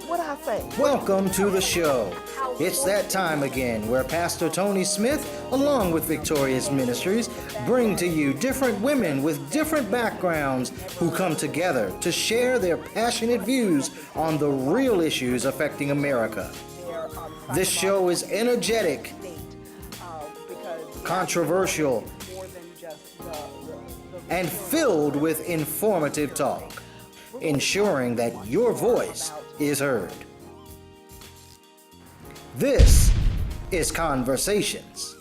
What I say? Welcome to the show. It's that time again where Pastor Tony Smith, along with Victorious Ministries, bring to you different women with different backgrounds who come together to share their passionate views on the real issues affecting America. This show is energetic, controversial, and filled with informative talk, ensuring that your voice is heard. This is Conversations.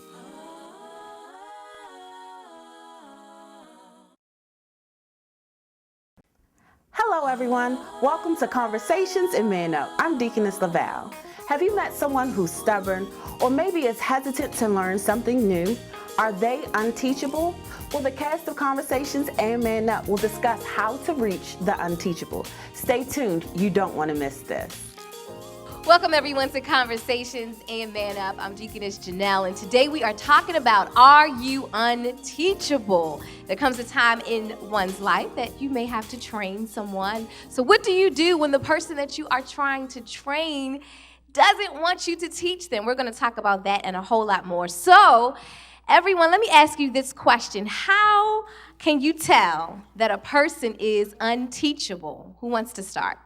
Hello, everyone. Welcome to Conversations in Man Up. I'm Deaconess Laval. Have you met someone who's stubborn or maybe is hesitant to learn something new? Are they unteachable? Well, the cast of Conversations and Man Up will discuss how to reach the unteachable. Stay tuned. You don't want to miss this. Welcome everyone to Conversations and Man Up. I'm Deaconess Janelle, and today we are talking about, are you unteachable? There comes a time in one's life that you may have to train someone. So what do you do when the person that you are trying to train doesn't want you to teach them? We're going to talk about that and a whole lot more. So everyone, let me ask you this question. How can you tell that a person is unteachable? Who wants to start?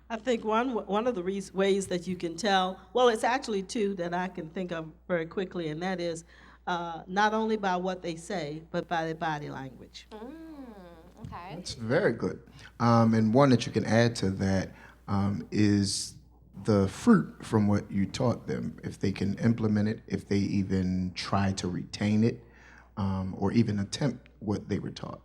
I think one of the ways that you can tell, well, it's actually two that I can think of very quickly, and that is not only by what they say, but by their body language. Okay. That's very good. And one that you can add to that is the fruit from what you taught them. If they can implement it, if they even try to retain it, or even attempt what they were taught.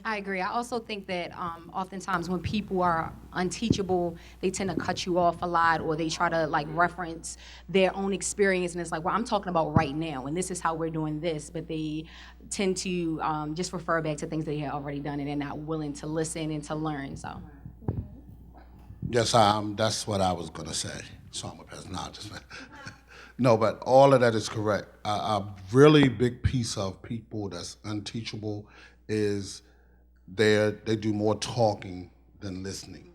I agree. I also think that oftentimes when people are unteachable, they tend to cut you off a lot, or they try to reference their own experience, and it's like, well, I'm talking about right now, and this is how we're doing this, but they tend to just refer back to things they have already done, and they're not willing to listen and to learn. So. Yes, that's what I was going to say. So I'm a person. No, but all of that is correct. A really big piece of people that's unteachable is they do more talking than listening.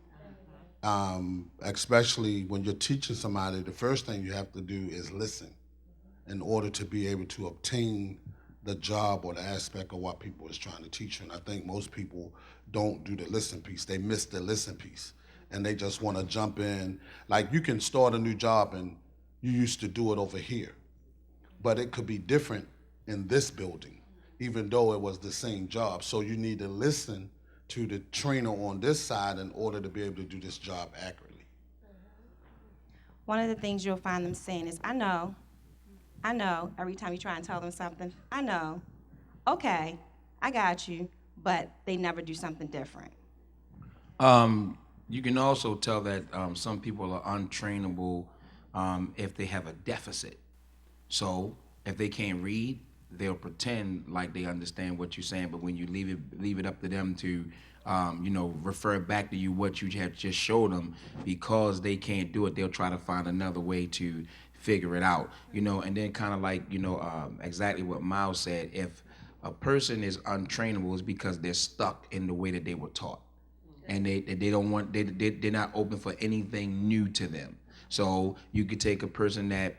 Especially when you're teaching somebody, the first thing you have to do is listen in order to be able to obtain the job or the aspect of what people is trying to teach you. And I think most people don't do the listen piece. They miss the listen piece. And they just want to jump in. Like, you can start a new job and you used to do it over here, but it could be different in this building, even though it was the same job. So you need to listen to the trainer on this side in order to be able to do this job accurately. One of the things you'll find them saying is, I know, every time you try and tell them something, I know, okay, I got you, but they never do something different. You can also tell that some people are untrainable if they have a deficit. So if they can't read, they'll pretend like they understand what you're saying, but when you leave it up to them to refer back to you what you have just showed them, because they can't do it, they'll try to find another way to figure it out. And then kind of exactly what Miles said, if a person is untrainable, it's because they're stuck in the way that they were taught. And they're not open for anything new to them. So you could take a person that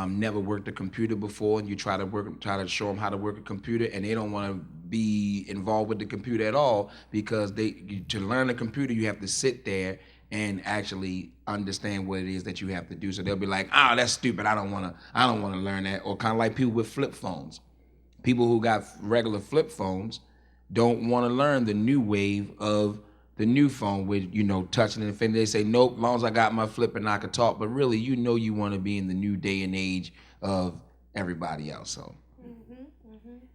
never worked a computer before, and you try to show them how to work a computer, and they don't want to be involved with the computer at all, because to learn a computer, you have to sit there and actually understand what it is that you have to do. So they'll be like, "Oh, that's stupid. I don't want to learn that." Or kind of like people with flip phones. People who got regular flip phones don't want to learn the new wave of the new phone with, touching and offending. They say, nope, as long as I got my flip and I can talk. But really, you want to be in the new day and age of everybody else. So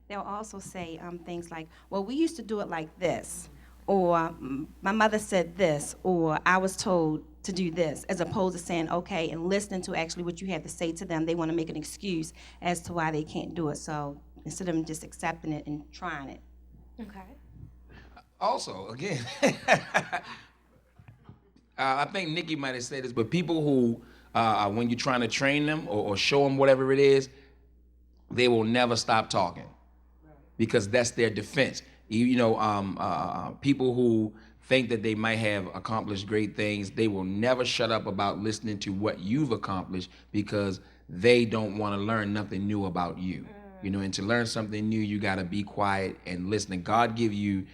They'll also say things like, well, we used to do it like this, or my mother said this, or I was told to do this, as opposed to saying, okay, and listening to actually what you have to say to them. They want to make an excuse as to why they can't do it. So instead of just accepting it and trying it. Okay. Also, again, I think Nikki might have said this, but people who, when you're trying to train them or show them whatever it is, they will never stop talking because that's their defense. People who think that they might have accomplished great things, they will never shut up about listening to what you've accomplished because they don't want to learn nothing new about you. And to learn something new, you got to be quiet and listen. And God give you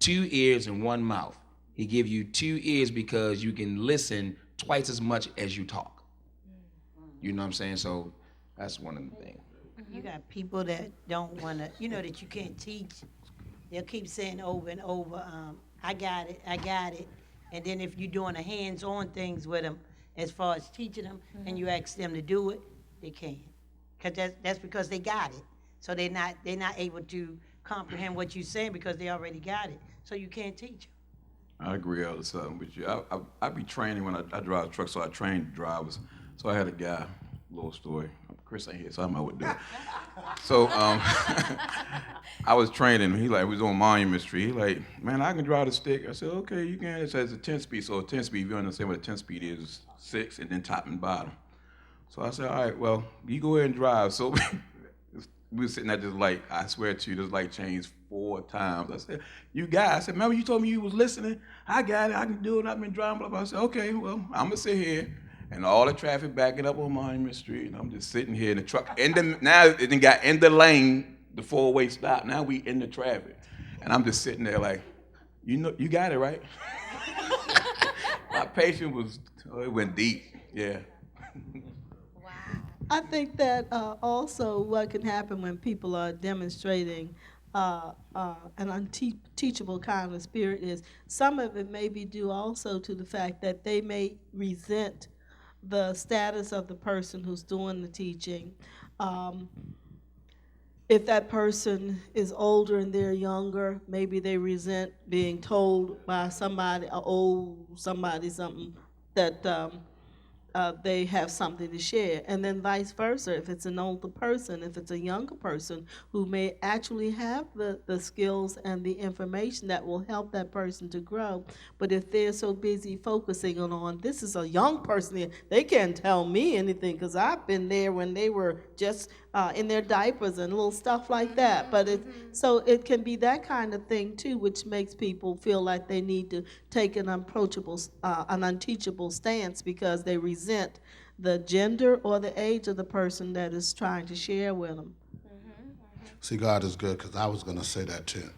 2 ears and 1 mouth. He give you 2 ears because you can listen twice as much as you talk. You know what I'm saying? So that's one of the things. You got people that don't want to, that you can't teach. They'll keep saying over and over, I got it. And then if you're doing a hands-on things with them, as far as teaching them, and you ask them to do it, they can't. Because that's because they got it. So they're not able to comprehend what you're saying because they already got it. So you can't teach them. I agree all the time with you. I be training when I drive a truck, so I train drivers. So I had a guy, little story. Chris ain't here, so I might would do it. So I was training him. He was on Monument Street. He like, man, I can drive the stick. I said, okay, you can. It says a 10-speed. So a 10-speed, if you understand what a 10-speed is, 6 and then top and bottom. So I said, all right, well, you go ahead and drive. So we were sitting at this light. I swear to you, this light changed 4 times. I said, you got it. I said, remember you told me you was listening? I got it. I can do it. I've been driving. Blah, blah. I said, okay, well, I'm going to sit here. And all the traffic backing up on Monument Street. And I'm just sitting here in the truck. Now it done got in the lane, the 4-way stop. Now we in the traffic. And I'm just sitting there like, you got it, right? My patience it went deep. Yeah. I think that also what can happen when people are demonstrating an unteachable kind of spirit is some of it may be due also to the fact that they may resent the status of the person who's doing the teaching. If that person is older and they're younger, maybe they resent being told by somebody, something that they have something to share. And then vice versa, if it's an older person, if it's a younger person who may actually have the skills and the information that will help that person to grow, but if they're so busy focusing on this is a young person, they can't tell me anything because I've been there when they were just in their diapers and little stuff like that. But so it can be that kind of thing too, which makes people feel like they need to take an unteachable stance because they resent the gender or the age of the person that is trying to share with them. See, God is good because I was going to say that too.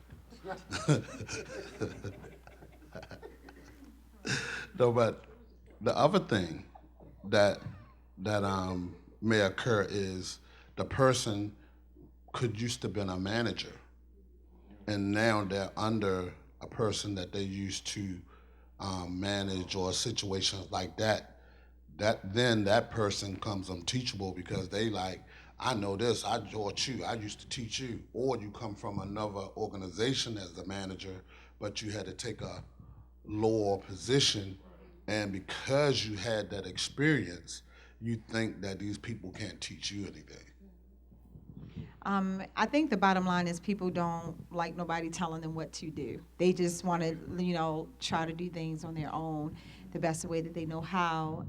No, but the other thing that may occur is the person could used to been a manager, and now they're under a person that they used to manage or situations like that. Then that person comes unteachable because they like, I know this, I taught you, I used to teach you. Or you come from another organization as the manager, but you had to take a lower position, and because you had that experience, you think that these people can't teach you anything. I think the bottom line is people don't like nobody telling them what to do. They just want to, try to do things on their own the best way that they know how.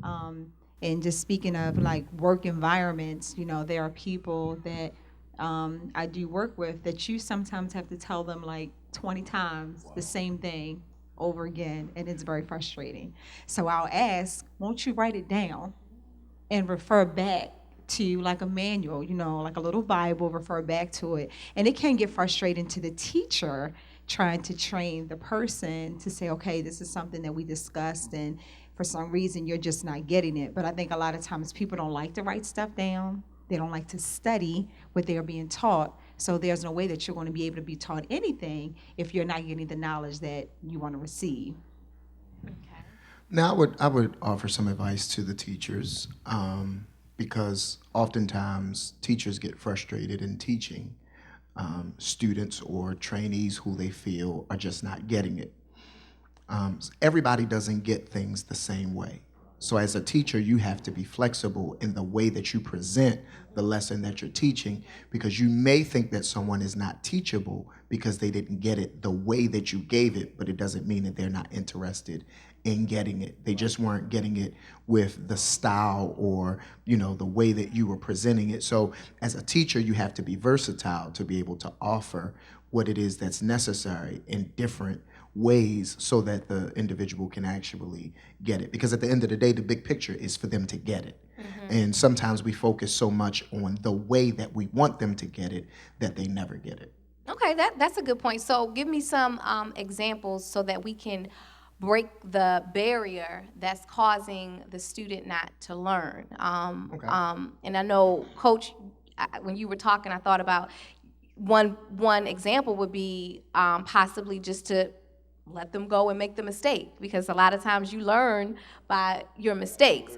And just speaking of like work environments, there are people that I do work with that you sometimes have to tell them like 20 times the same thing over again, and it's very frustrating. So I'll ask, won't you write it down and refer back to like a manual, like a little Bible, refer back to it. And it can get frustrating to the teacher trying to train the person to say, okay, this is something that we discussed and for some reason you're just not getting it. But I think a lot of times people don't like to write stuff down. They don't like to study what they're being taught. So there's no way that you're going to be able to be taught anything if you're not getting the knowledge that you want to receive. Okay. Now, I would offer some advice to the teachers. Because oftentimes teachers get frustrated in teaching students or trainees who they feel are just not getting it. Everybody doesn't get things the same way. So as a teacher, you have to be flexible in the way that you present the lesson that you're teaching, because you may think that someone is not teachable because they didn't get it the way that you gave it, but it doesn't mean that they're not interested in getting it. They just weren't getting it with the style or, the way that you were presenting it. So as a teacher, you have to be versatile to be able to offer what it is that's necessary in different ways so that the individual can actually get it. Because at the end of the day, the big picture is for them to get it. And sometimes we focus so much on the way that we want them to get it that they never get it. Okay, that's a good point. So give me some examples so that we can break the barrier that's causing the student not to learn. And I know, Coach, when you were talking, I thought about one example would be possibly just to let them go and make the mistake, because a lot of times you learn by your mistakes.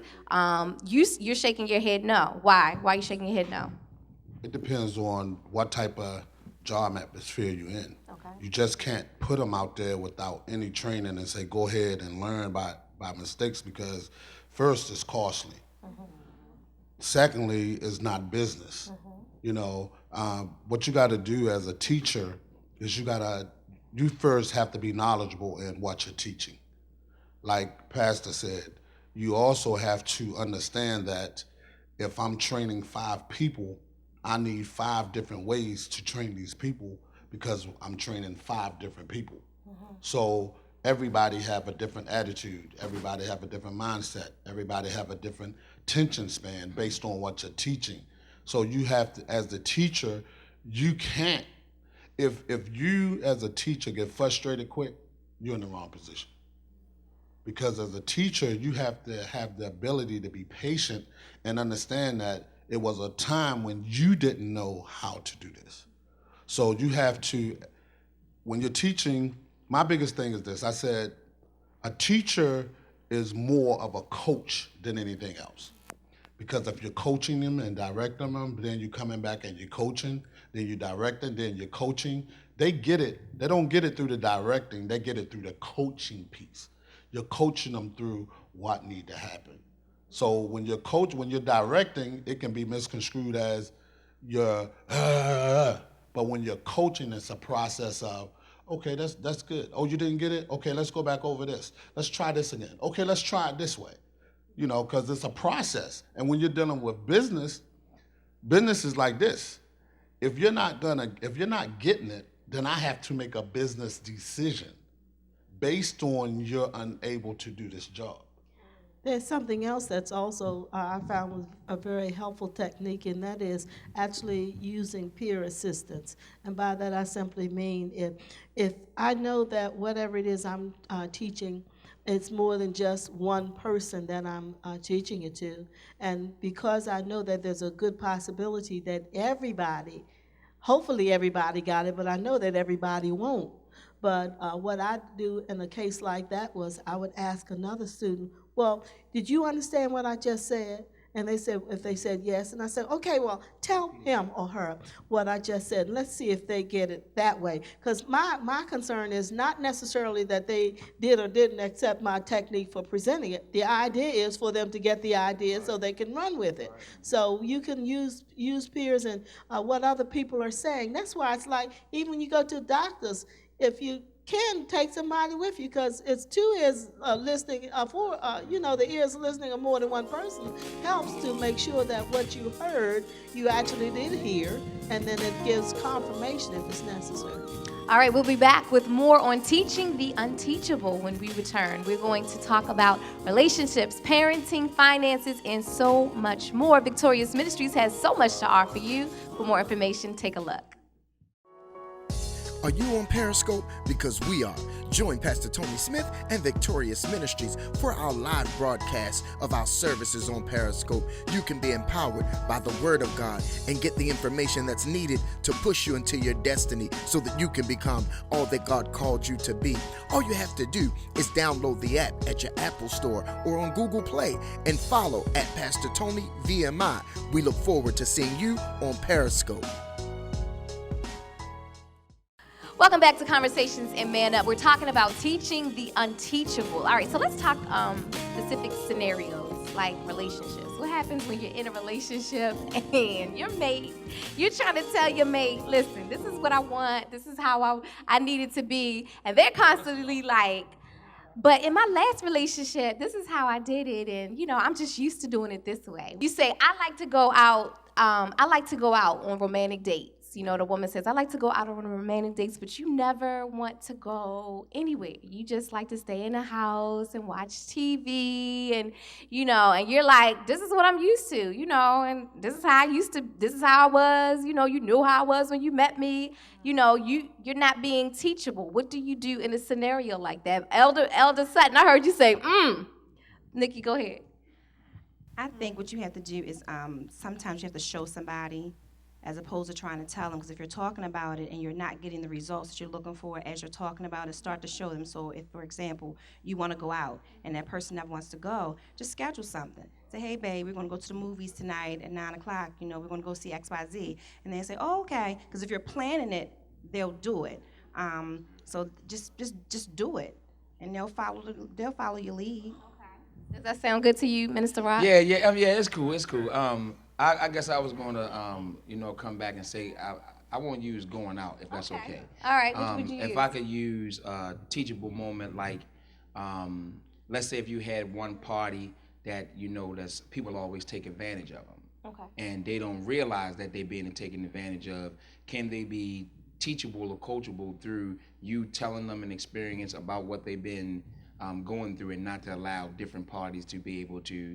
You're shaking your head no. Why? Why are you shaking your head no? It depends on what type of job atmosphere you're in. Okay. You just can't put them out there without any training and say, go ahead and learn by mistakes, because first, it's costly. Secondly, it's not business. What you got to do as a teacher is you first have to be knowledgeable in what you're teaching. Like Pastor said, you also have to understand that if I'm training 5 people, I need 5 different ways to train these people, because I'm training 5 different people. So everybody have a different attitude, everybody have a different mindset, everybody have a different attention span based on what you're teaching. So you have to, as the teacher, you can't, if you as a teacher get frustrated quick, you're in the wrong position. Because as a teacher, you have to have the ability to be patient and understand that it was a time when you didn't know how to do this. So you have to, when you're teaching, my biggest thing is this. I said, a teacher is more of a coach than anything else. Because if you're coaching them and directing them, then you're coming back and you're coaching, then you're directing, then you're coaching. They get it. They don't get it through the directing. They get it through the coaching piece. You're coaching them through what need to happen. So when you're directing, it can be misconstrued as you're, but when you're coaching, it's a process of, okay, that's good. Oh, you didn't get it? Okay, let's go back over this. Let's try this again. Okay, let's try it this way. Because it's a process. And when you're dealing with business is like this. If you're not getting it, then I have to make a business decision based on you're unable to do this job. There's something else that's also I found was a very helpful technique, and that is actually using peer assistance. And by that I simply mean if I know that whatever it is I'm teaching, it's more than just one person that I'm teaching it to. And because I know that there's a good possibility that hopefully everybody got it, but I know that everybody won't. But what I do in a case like that was I would ask another student, well, did you understand what I just said? And if they said yes, and I said, okay, well, tell him or her what I just said. Let's see if they get it that way. Because my concern is not necessarily that they did or didn't accept my technique for presenting it. The idea is for them to get the idea so they can run with it. So you can use peers and what other people are saying. That's why it's like, even when you go to doctors, if you can take somebody with you, because it's 2 ears listening, the ears listening of more than one person helps to make sure that what you heard, you actually did hear, and then it gives confirmation if it's necessary. All right, we'll be back with more on teaching the unteachable when we return. We're going to talk about relationships, parenting, finances, and so much more. Victorious Ministries has so much to offer you. For more information, take a look. Are you on Periscope? Because we are. Join Pastor Tony Smith and Victorious Ministries for our live broadcast of our services on Periscope. You can be empowered by the Word of God and get the information that's needed to push you into your destiny so that you can become all that God called you to be. All you have to do is download the app at your Apple Store or on Google Play and follow at Pastor Tony VMI. We look forward to seeing you on Periscope. Welcome back to Conversations in Man Up. We're talking about teaching the unteachable. All right, so let's talk specific scenarios like relationships. What happens when you're in a relationship and your mate, you're trying to tell your mate, listen, this is what I want, this is how I need it to be, and they're constantly like, but in my last relationship, this is how I did it, and I'm just used to doing it this way. You say, I like to go out on romantic dates. The woman says, I like to go out on romantic dates, but you never want to go anywhere. You just like to stay in the house and watch TV and you're like, this is what I'm used to, and this is how I was, you knew how I was when you met me, you're not being teachable. What do you do in a scenario like that? Elder Sutton, I heard you say, Nikki, go ahead. I think what you have to do is sometimes you have to show somebody as opposed to trying to tell them, because if you're talking about it and you're not getting the results that you're looking for as you're talking about it, start to show them. So if, for example, you want to go out and that person never wants to go, just schedule something. Say, hey, babe, we're going to go to the movies tonight at 9 o'clock. We're going to go see XYZ. And they say, oh, okay, because if you're planning it, they'll do it. So just do it, and they'll follow your lead. Okay. Does that sound good to you, Minister Rock? Yeah, it's cool. I guess I was going to, come back and say I won't use going out if that's okay. All right, which would you use? If I could use a teachable moment, like, let's say if you had one party that that's people always take advantage of them, okay, and they don't realize that they're being taken advantage of. Can they be teachable or coachable through you telling them an experience about what they've been going through, and not to allow different parties to be able to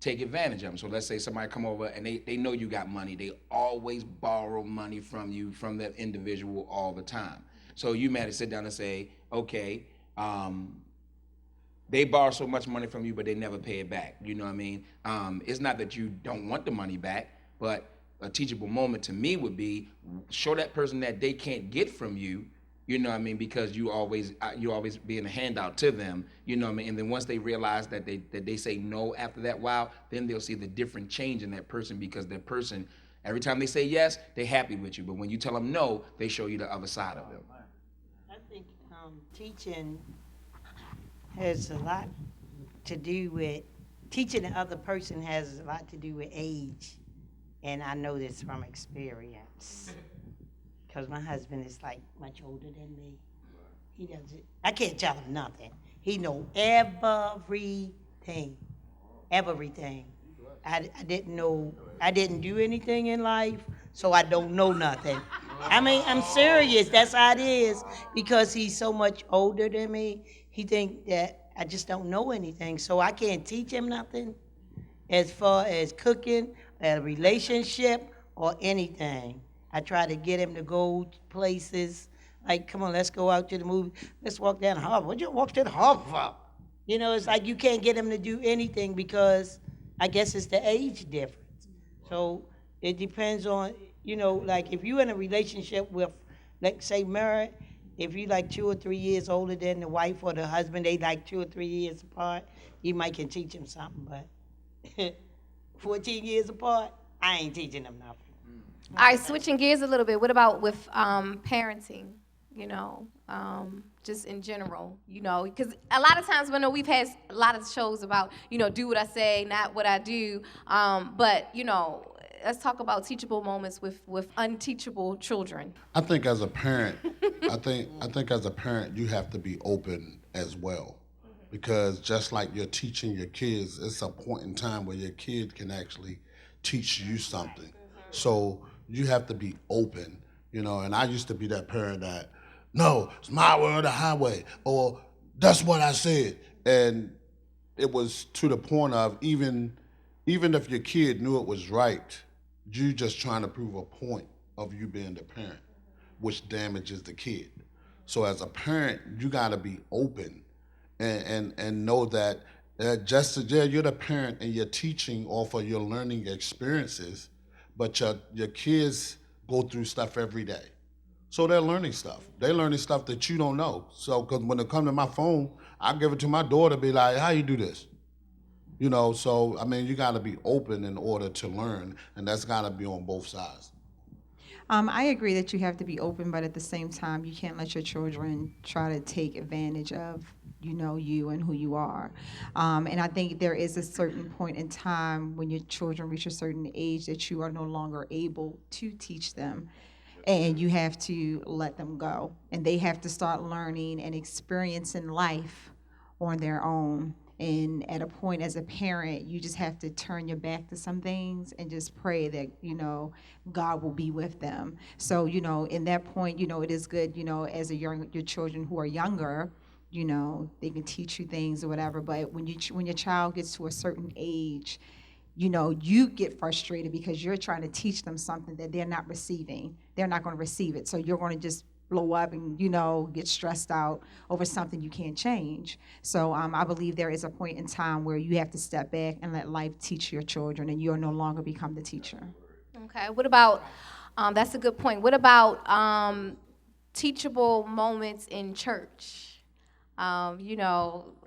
take advantage of them? So let's say somebody come over and they know you got money. They always borrow money from you, from that individual all the time. So you might sit down and say, okay, they borrow so much money from you, but they never pay it back. You know what I mean? It's not that you don't want the money back, but a teachable moment to me would be show that person that they can't get from you. You know what I mean? Because you always being a handout to them. You know what I mean? And then once they realize that they say no after that while, then they'll see the different change in that person, because that person, every time they say yes, they're happy with you. But when you tell them no, they show you the other side of them. I think teaching has a lot to do with, teaching the other person has a lot to do with age. And I know this from experience. Because my husband is like much older than me. He doesn't, I can't tell him nothing. He know everything. I didn't do anything in life, so I don't know nothing. I mean, I'm serious, that's how it is. Because he's so much older than me, he think that I just don't know anything. So I can't teach him nothing as far as cooking, a relationship, or anything. I try to get him to go places, like, come on, let's go out to the movie. Let's walk down the harbor. What'd you walk to the harbor for? It's like you can't get him to do anything because I guess it's the age difference. So it depends on, like if you're in a relationship with, like, say, married, if you like 2 or 3 years older than the wife or the husband, they like 2 or 3 years apart, you might can teach them something, but 14 years apart, I ain't teaching them nothing. All right, switching gears a little bit. What about with parenting? Just in general, because a lot of times, we've had a lot of shows about, do what I say, not what I do. But let's talk about teachable moments with unteachable children. I think as a parent, I think as a parent, you have to be open as well, because just like you're teaching your kids, it's a point in time where your kid can actually teach you something. So you have to be open, and I used to be that parent that, no, it's my word or the highway, or that's what I said. And it was to the point of even if your kid knew it was right, you just trying to prove a point of you being the parent, which damages the kid. So as a parent, you gotta be open and know that you're the parent and you're teaching off of your learning experiences, but your kids go through stuff every day. So they're learning stuff. They're learning stuff that you don't know. So, because when they come to my phone, I give it to my daughter, be like, how you do this? So, I mean, you got to be open in order to learn, and that's got to be on both sides. I agree that you have to be open, but at the same time, you can't let your children try to take advantage of, you and who you are. And I think there is a certain point in time when your children reach a certain age that you are no longer able to teach them. And you have to let them go. And they have to start learning and experiencing life on their own. And at a point as a parent, you just have to turn your back to some things and just pray that, God will be with them. So, in that point, it is good, as your children who are younger, they can teach you things or whatever. But when your child gets to a certain age, you get frustrated because you're trying to teach them something that they're not receiving. They're not going to receive it. So you're going to just blow up and, get stressed out over something you can't change. So I believe there is a point in time where you have to step back and let life teach your children, and you'll no longer become the teacher. Okay, what about, that's a good point. What about teachable moments in church? A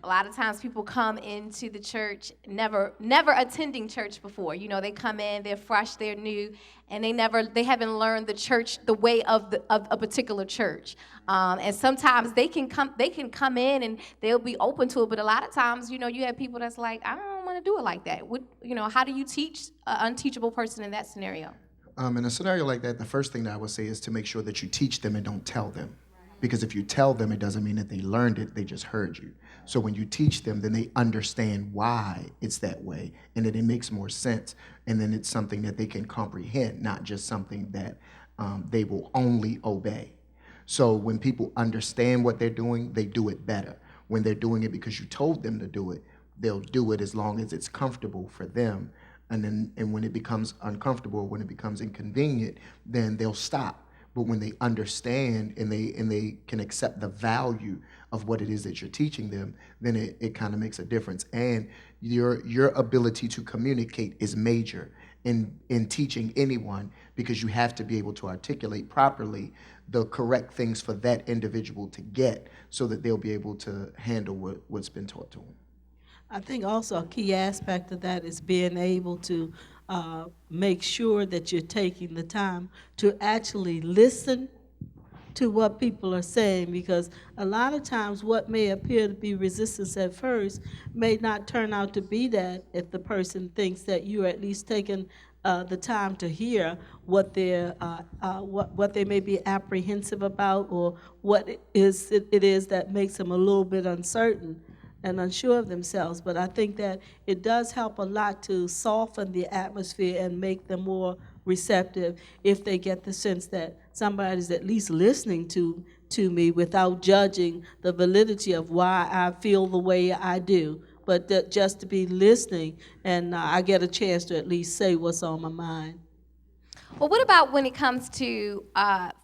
lot of times people come into the church never attending church before. They come in, they're fresh, they're new, and they haven't learned the church, the way of a particular church. And sometimes they can come in and they'll be open to it, but a lot of times, you have people that's like, I don't want to do it like that. How do you teach an unteachable person in that scenario? In a scenario like that, the first thing that I would say is to make sure that you teach them and don't tell them. Because if you tell them, it doesn't mean that they learned it, they just heard you. So when you teach them, then they understand why it's that way, and then it makes more sense, and then it's something that they can comprehend, not just something that they will only obey. So when people understand what they're doing, they do it better. When they're doing it because you told them to do it, they'll do it as long as it's comfortable for them. And when it becomes uncomfortable, when it becomes inconvenient, then they'll stop. But when they understand and they can accept the value of what it is that you're teaching them, then it kind of makes a difference. And your ability to communicate is major in teaching anyone, because you have to be able to articulate properly the correct things for that individual to get, so that they'll be able to handle what's been taught to them. I think also a key aspect of that is being able to make sure that you're taking the time to actually listen to what people are saying, because a lot of times what may appear to be resistance at first may not turn out to be that, if the person thinks that you're at least taking the time to hear what they may be apprehensive about, or what it is that makes them a little bit uncertain and unsure of themselves. But I think that it does help a lot to soften the atmosphere and make them more receptive if they get the sense that somebody's at least listening to me without judging the validity of why I feel the way I do, but that just to be listening, and I get a chance to at least say what's on my mind. Well, what about when it comes to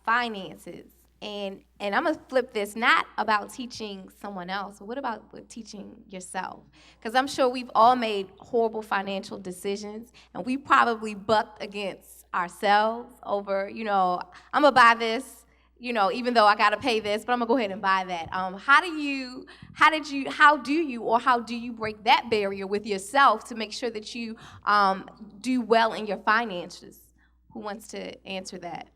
finances? And I'm going to flip this, not about teaching someone else, but what about with teaching yourself? Because I'm sure we've all made horrible financial decisions, and we probably bucked against ourselves over, I'm going to buy this, even though I got to pay this, but I'm going to go ahead and buy that. How do you break that barrier with yourself to make sure that you do well in your finances? Who wants to answer that?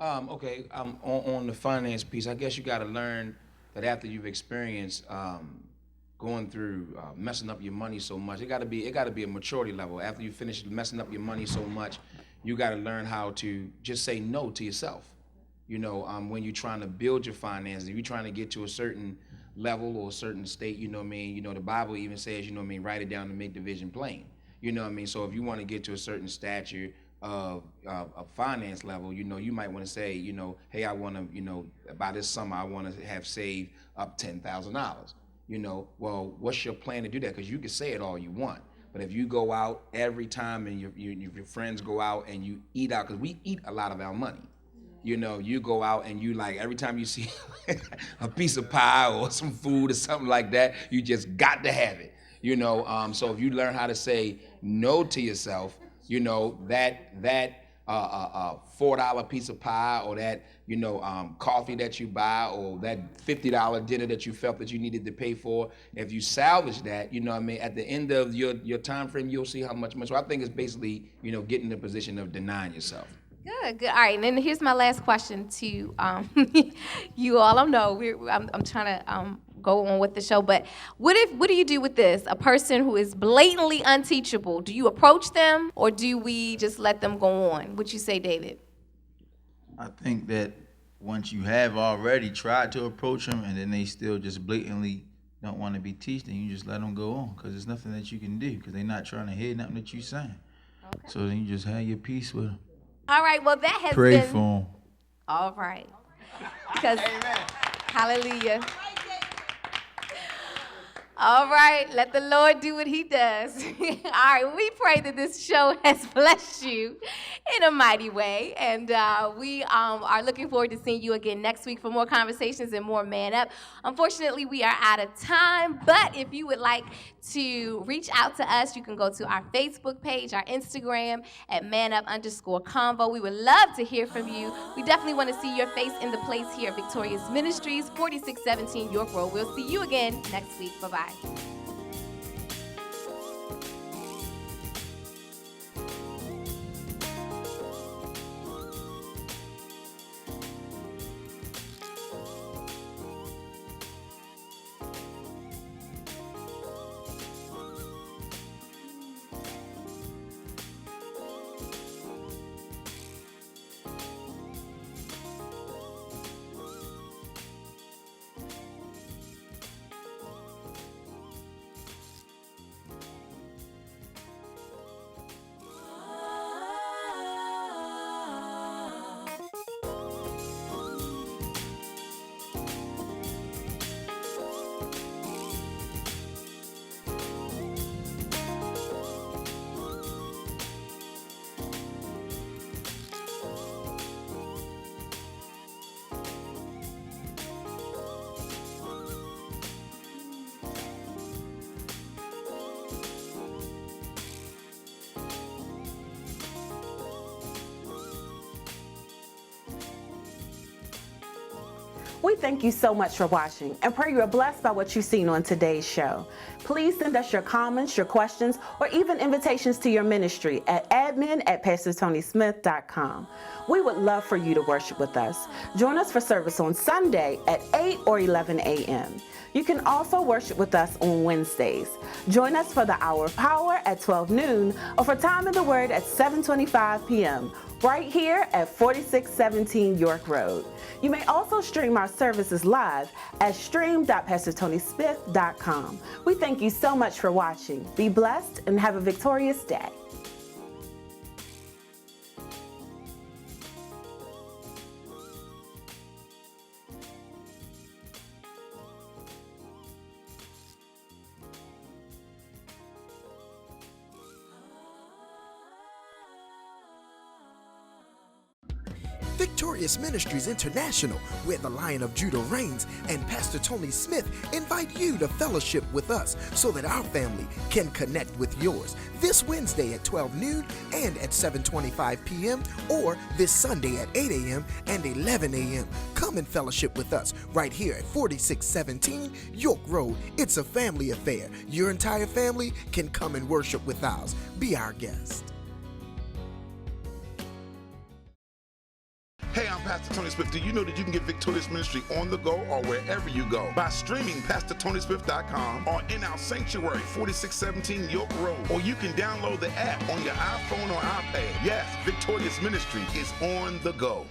Okay, on the finance piece, I guess you got to learn that after you've experienced going through messing up your money so much, it got to be a maturity level. After you finish messing up your money so much, you got to learn how to just say no to yourself. When you're trying to build your finances, if you're trying to get to a certain level or a certain state, the Bible even says, write it down to make the vision plain. So if you want to get to a certain stature of a finance level, you might want to say, hey, I want to, by this summer, I want to have saved up $10,000. Well, what's your plan to do that? Because you can say it all you want, but if you go out every time and your friends go out and you eat out, because we eat a lot of our money. You go out and you every time you see a piece of pie or some food or something like that, you just got to have it. So if you learn how to say no to yourself, that $4 piece of pie, or that coffee that you buy, or that $50 dinner that you felt that you needed to pay for, if you salvage that, at the end of your time frame, you'll see how much money. So I think it's basically, getting in the position of denying yourself. Good, good. All right, and then here's my last question to you all. I know I'm trying to go on with the show, but what do you do with this? A person who is blatantly unteachable, do you approach them or do we just let them go on? What you say, David? I think that once you have already tried to approach them and then they still just blatantly don't want to be taught, then you just let them go on because there's nothing that you can do because they're not trying to hear nothing that you're saying. Okay. So then you just have your peace with them. All right, well, that has Pray been... for them. All right. Because, hallelujah. All right, let the Lord do what he does. All right, we pray that this show has blessed you in a mighty way. And we are looking forward to seeing you again next week for more conversations and more Man Up. Unfortunately, we are out of time. But if you would like to reach out to us, you can go to our Facebook page, our Instagram at manup_convo. We would love to hear from you. We definitely want to see your face in the place here at Victorious Ministries, 4617 York Road. We'll see you again next week. Bye-bye. We thank you so much for watching and pray you are blessed by what you've seen on today's show. Please send us your comments, your questions, or even invitations to your ministry at admin@pastortonysmith.com. We would love for you to worship with us. Join us for service on Sunday at 8 or 11 a.m. You can also worship with us on Wednesdays. Join us for the Hour of Power at 12 noon or for Time in the Word at 7:25 p.m. right here at 4617 York Road. You may also stream our services live at stream.pastortonysmith.com. We thank you so much for watching. Be blessed and have a victorious day. Victorious Ministries International, where the Lion of Judah reigns, and Pastor Tony Smith invite you to fellowship with us so that our family can connect with yours this Wednesday at 12 noon and at 7:25 p.m. or this Sunday at 8 a.m. and 11 a.m. Come and fellowship with us right here at 4617 York Road. It's a family affair. Your entire family can come and worship with ours. Be our guest. Hey, I'm Pastor Tony Smith. Do you know that you can get Victorious Ministry on the go or wherever you go by streaming PastorTonySmith.com or in our sanctuary, 4617 York Road, or you can download the app on your iPhone or iPad. Yes, Victorious Ministry is on the go.